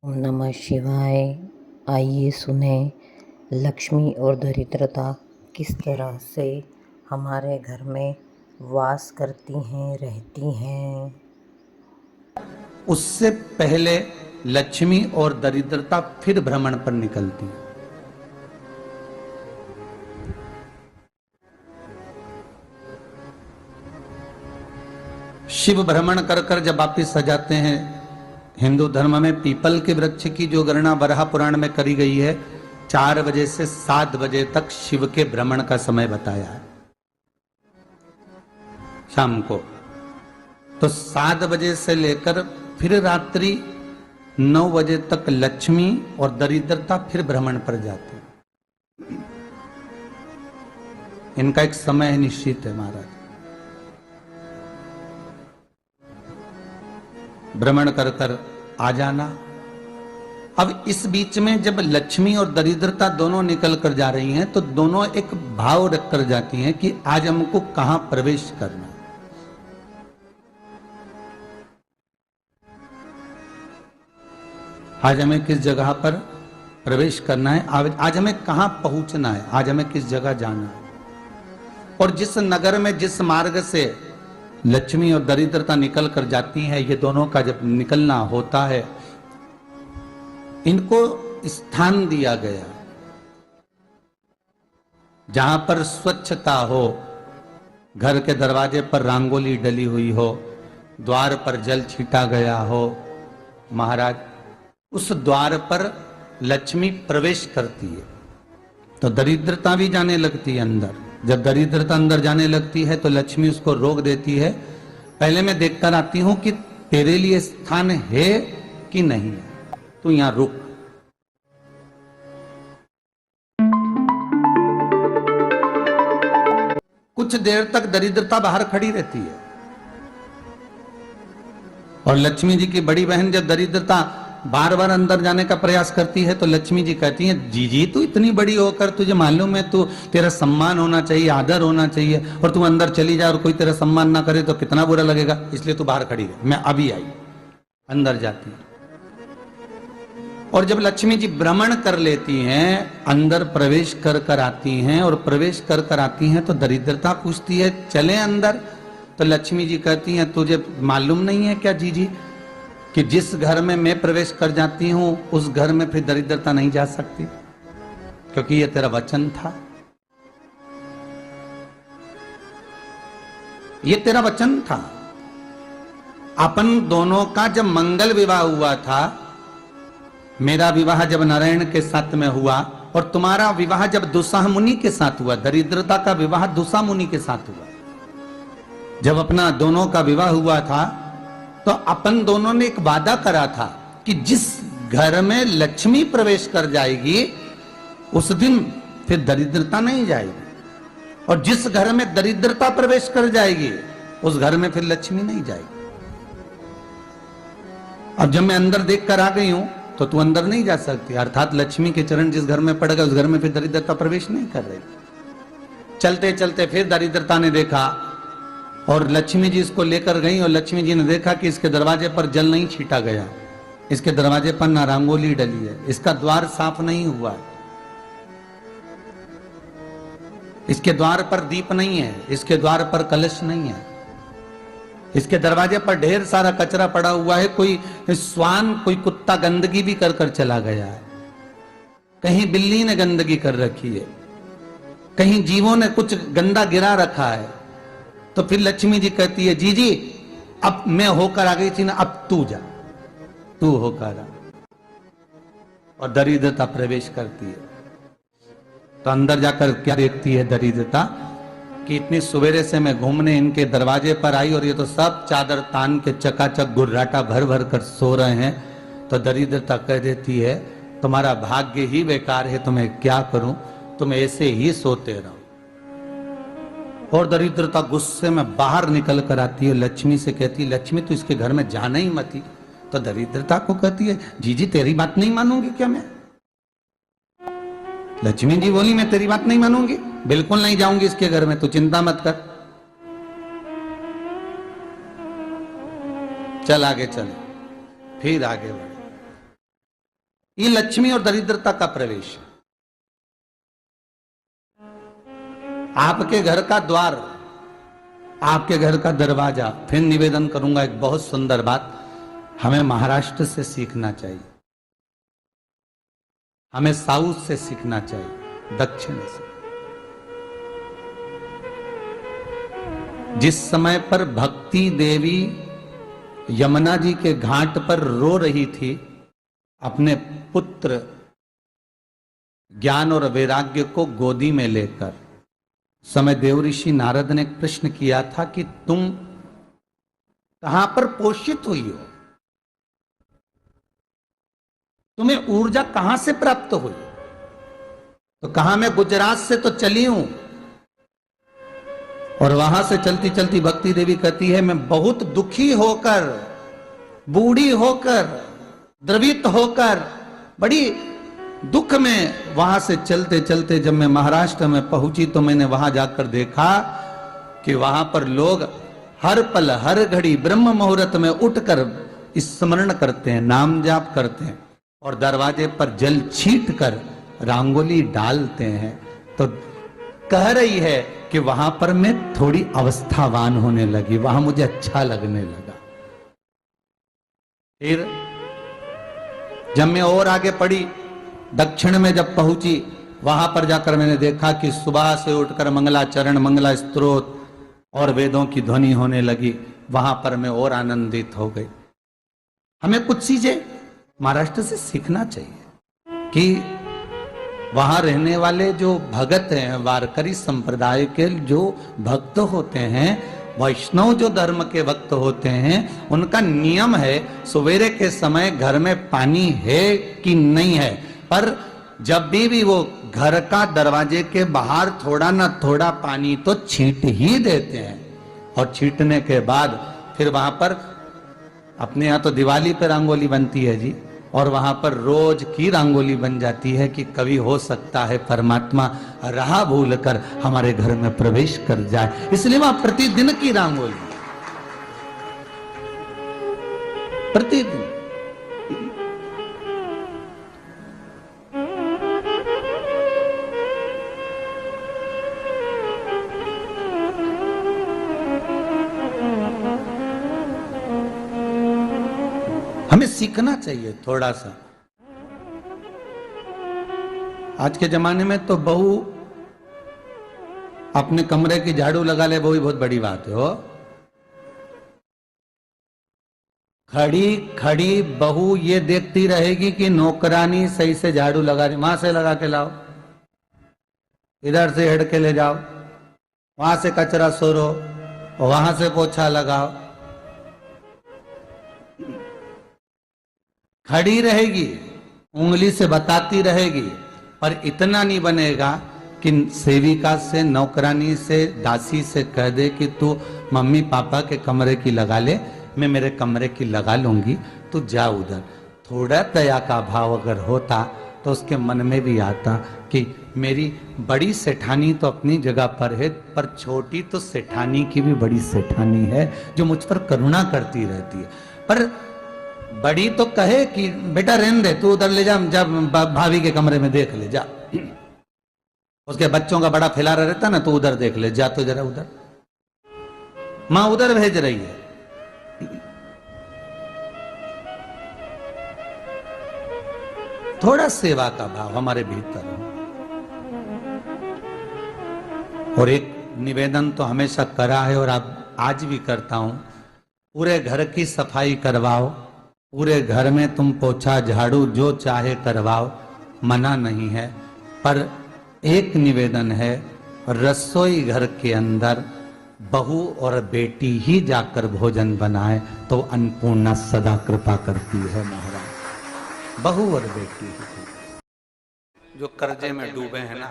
ओम नमः शिवाय। आइए सुने लक्ष्मी और दरिद्रता किस तरह से हमारे घर में वास करती हैं, रहती हैं। उससे पहले लक्ष्मी और दरिद्रता फिर भ्रमण पर निकलती है। शिव भ्रमण कर कर जब वापिस आ जाते हैं, हिंदू धर्म में पीपल के वृक्ष की जो गणना वराह पुराण में करी गई है, 4 बजे से 7 बजे तक शिव के भ्रमण का समय बताया है शाम को। तो 7 बजे से लेकर फिर रात्रि 9 बजे तक लक्ष्मी और दरिद्रता फिर भ्रमण पर जाती है। इनका एक समय निश्चित है महाराज। भ्रमण कर कर आ जाना। अब इस बीच में जब लक्ष्मी और दरिद्रता दोनों निकल कर जा रही हैं, तो दोनों एक भाव रख कर जाती हैं कि आज हमको कहां प्रवेश करना है। आज हमें किस जगह पर प्रवेश करना है, आज हमें कहां पहुंचना है, आज हमें किस जगह जाना है। और जिस नगर में जिस मार्ग से लक्ष्मी और दरिद्रता निकल कर जाती है, ये दोनों का जब निकलना होता है, इनको स्थान दिया गया जहां पर स्वच्छता हो, घर के दरवाजे पर रंगोली डली हुई हो, द्वार पर जल छीटा गया हो। महाराज, उस द्वार पर लक्ष्मी प्रवेश करती है तो दरिद्रता भी जाने लगती है अंदर। जब दरिद्रता अंदर जाने लगती है तो लक्ष्मी उसको रोक देती है। पहले मैं देखकर आती हूं कि तेरे लिए स्थान है कि नहीं है, तू यहां रुक। कुछ देर तक दरिद्रता बाहर खड़ी रहती है और लक्ष्मी जी की बड़ी बहन जब दरिद्रता बार बार अंदर जाने का प्रयास करती है तो लक्ष्मी जी कहती हैं, जीजी तू इतनी बड़ी होकर तुझे मालूम है, तू तेरा सम्मान होना चाहिए, आदर होना चाहिए, और तू अंदर चली जाए और कोई तेरा सम्मान ना करे तो कितना बुरा लगेगा, इसलिए तू बाहर खड़ी रहे। मैं अभी आई। अंदर जाती है और जब लक्ष्मी जी भ्रमण कर लेती हैं, अंदर प्रवेश कर कर आती हैं, और प्रवेश कर कर आती हैं तो दरिद्रता पूछती है चले अंदर। तो लक्ष्मी जी कहती हैं, तुझे मालूम नहीं है क्या जीजी कि जिस घर में मैं प्रवेश कर जाती हूं उस घर में फिर दरिद्रता नहीं जा सकती, क्योंकि ये तेरा वचन था, ये तेरा वचन था। अपन दोनों का जब मंगल विवाह हुआ था, मेरा विवाह जब नारायण के साथ में हुआ और तुम्हारा विवाह जब दुस्साह मुनि के साथ हुआ, दरिद्रता का विवाह दुस्साह मुनि के साथ हुआ। जब अपना दोनों का विवाह हुआ था तो अपन दोनों ने एक वादा करा था कि जिस घर में लक्ष्मी प्रवेश कर जाएगी उस दिन फिर दरिद्रता नहीं जाएगी, और जिस घर में दरिद्रता प्रवेश कर जाएगी उस घर में फिर लक्ष्मी नहीं जाएगी। अब जब मैं अंदर देख कर आ गई हूं तो तू अंदर नहीं जा सकती, अर्थात लक्ष्मी के चरण जिस घर में पड़ गए उस घर में फिर दरिद्रता प्रवेश नहीं कर रही। चलते चलते फिर दरिद्रता ने देखा और लक्ष्मी जी इसको लेकर गई, और लक्ष्मी जी ने देखा कि इसके दरवाजे पर जल नहीं छीटा गया, इसके दरवाजे पर ना रंगोली डली है, इसका द्वार साफ नहीं हुआ है, इसके द्वार पर दीप नहीं है, इसके द्वार पर कलश नहीं है, इसके दरवाजे पर ढेर सारा कचरा पड़ा हुआ है, कोई श्वान कोई कुत्ता गंदगी भी कर कर चला गया है, कहीं बिल्ली ने गंदगी कर रखी है, कहीं जीवों ने कुछ गंदा गिरा रखा है। तो फिर लक्ष्मी जी कहती है, जी जी अब मैं होकर आ गई थी ना, अब तू जा, तू होकर आ। और दरिद्रता प्रवेश करती है तो अंदर जाकर क्या देखती है दरिद्रता कि इतनी सवेरे से मैं घूमने इनके दरवाजे पर आई और ये तो सब चादर तान के चकाचक गुर्राटा भर भर कर सो रहे हैं। तो दरिद्रता कह देती है, तुम्हारा भाग्य ही बेकार है, तुम्हें क्या करूं, तुम ऐसे ही सोते रहो। और दरिद्रता गुस्से में बाहर निकल कर आती है, लक्ष्मी से कहती है, लक्ष्मी तू इसके घर में जाना ही मत। तो दरिद्रता को कहती है, जीजी तेरी बात नहीं मानूंगी क्या मैं? लक्ष्मी जी बोली, मैं तेरी बात नहीं मानूंगी, बिल्कुल नहीं जाऊंगी इसके घर में, तू चिंता मत कर, चल आगे चल। फिर आगे बढ़े। ये लक्ष्मी और दरिद्रता का प्रवेश है। आपके घर का द्वार, आपके घर का दरवाजा। फिर निवेदन करूंगा एक बहुत सुंदर बात, हमें महाराष्ट्र से सीखना चाहिए, हमें साउथ से सीखना चाहिए, दक्षिण से। जिस समय पर भक्ति देवी यमुना जी के घाट पर रो रही थी अपने पुत्र ज्ञान और वैराग्य को गोदी में लेकर, समय देवऋषि नारद ने एक प्रश्न किया था कि तुम कहां पर पोषित हुई हो, तुम्हें ऊर्जा कहां से प्राप्त हुई? तो कहा मैं गुजरात से तो चली हूं। और वहां से चलती चलती भक्ति देवी कहती है मैं बहुत दुखी होकर, बूढ़ी होकर, द्रवित होकर, बड़ी दुख में वहां से चलते चलते जब मैं महाराष्ट्र में पहुंची तो मैंने वहां जाकर देखा कि वहां पर लोग हर पल हर घड़ी ब्रह्म मुहूर्त में उठकर स्मरण करते हैं, नाम जाप करते हैं और दरवाजे पर जल छीट कर रंगोली डालते हैं। तो कह रही है कि वहां पर मैं थोड़ी अवस्थावान होने लगी, वहां मुझे अच्छा लगने लगा। फिर जब मैं और आगे पढ़ी, दक्षिण में जब पहुंची, वहां पर जाकर मैंने देखा कि सुबह से उठकर मंगलाचरण, मंगला स्तोत्र और वेदों की ध्वनि होने लगी। वहां पर मैं और आनंदित हो गई। हमें कुछ चीजें महाराष्ट्र से सीखना चाहिए कि वहां रहने वाले जो भगत हैं, वारकरी संप्रदाय के जो भक्त होते हैं, वैष्णव जो धर्म के भक्त होते हैं, उनका नियम है सवेरे के समय घर में पानी है कि नहीं है, पर जब भी वो घर का दरवाजे के बाहर थोड़ा ना थोड़ा पानी तो छींट ही देते हैं। और छींटने के बाद फिर वहां पर अपने यहाँ तो दिवाली पर रंगोली बनती है जी, और वहां पर रोज की रंगोली बन जाती है कि कभी हो सकता है परमात्मा राह भूल कर हमारे घर में प्रवेश कर जाए, इसलिए वहां प्रतिदिन की रंगोली, प्रतिदिन। हमें सीखना चाहिए थोड़ा सा। आज के जमाने में तो बहू अपने कमरे की झाड़ू लगा ले, वो ही बहुत बड़ी बात है। हो खड़ी खड़ी बहू ये देखती रहेगी कि नौकरानी सही से झाड़ू लगा रही, वहां से लगा के लाओ, इधर से हेड के ले जाओ, वहां से कचरा सोरो, वहां से पोछा लगाओ। खड़ी रहेगी, उंगली से बताती रहेगी, पर इतना नहीं बनेगा कि सेविका से, नौकरानी से, दासी से कह दे कि तू मम्मी पापा के कमरे की लगा ले, मैं मेरे कमरे की लगा लूंगी, तू जा उधर। थोड़ा दया का भाव अगर होता तो उसके मन में भी आता कि मेरी बड़ी सेठानी तो अपनी जगह पर है, पर छोटी तो सेठानी की भी बड़ी सेठानी है जो मुझ पर करुणा करती रहती है। पर बड़ी तो कहे कि बेटा रहने दे, तू उधर ले जा, जब भाभी के कमरे में देख ले जा। उसके बच्चों का बड़ा फैलारा रहता ना, तो उधर देख ले जा, तो जरा उधर, मां उधर भेज रही है। थोड़ा सेवा का भाव हमारे भीतर हो। और एक निवेदन तो हमेशा करा है और अब आज भी करता हूं, पूरे घर की सफाई करवाओ, पूरे घर में तुम पोछा झाड़ू जो चाहे करवाओ, मना नहीं है। पर एक निवेदन है, रसोई घर के अंदर बहू और बेटी ही जाकर भोजन बनाए तो अन्नपूर्णा सदा कृपा करती है महाराज। बहू और बेटी ही जो कर्जे में डूबे हैं ना,